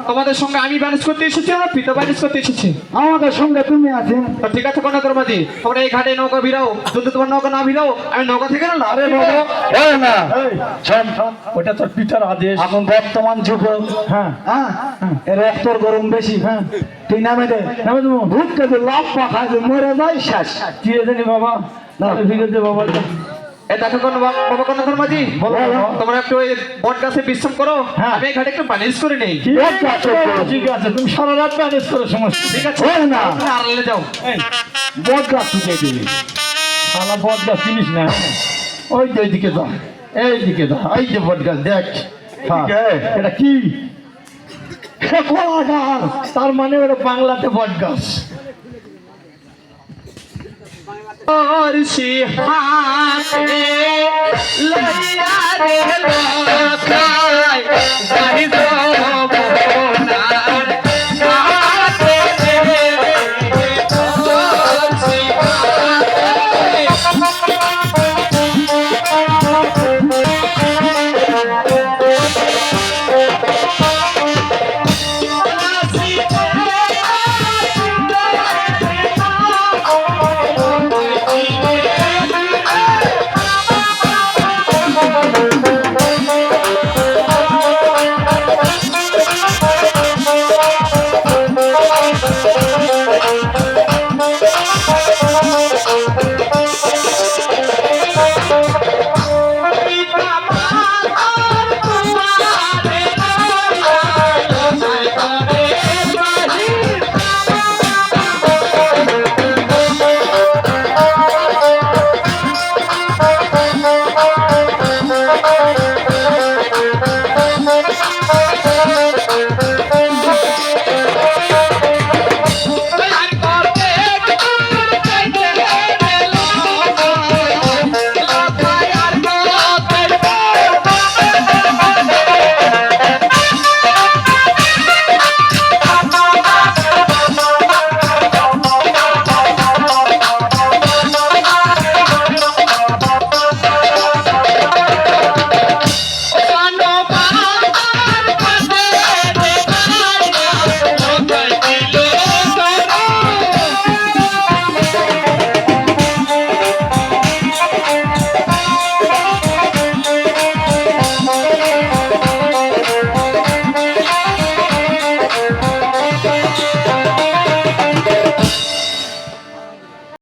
তোমাদের সঙ্গে আমি ব্যালেন্স করতে এসেছি না পিতা ব্যালেন্স করতে এসেছি? আমাদের সঙ্গে তুমি আছে। ঠিক আছে কন্যা মাঝি, তোমরা এই ঘাটে নৌকা ভিড়াও। যদি তোমার নৌকা না ভিড়াও আমি নৌকা থেকে না। আরে না, ওটা তোর পিতার আদেশ। এখন বর্তমান যুগ, হ্যাঁ এর রক্তর গরম বেশি। হ্যাঁ তুই নামে দে, নামে দেবো। ভূত কে লাভ পাখা মরে যায় শেষ। কি জানি বাবা, না ঠিক আছে বাবা। তোমরা একটু বট গাছে বিশ্রাম করো, আমি এই ঘাটে একটু ম্যানেজ করে নেই। ঠিক আছে, তুমি সারা রাত ম্যানেজ করো, সমস্যা। ঠিক আছে না, আড়ালে যাও। বট গাছ তুলে দিবি, সারা বট গাছ চিনিস না? ওই যে এইদিকে যা, এইদিকে যা, এই যে বট গাছ দেখ। এটা কি? তার মানে ওটা বাংলাতে বট গাছ। হাতে লইয়া রে লোকাই জানি তো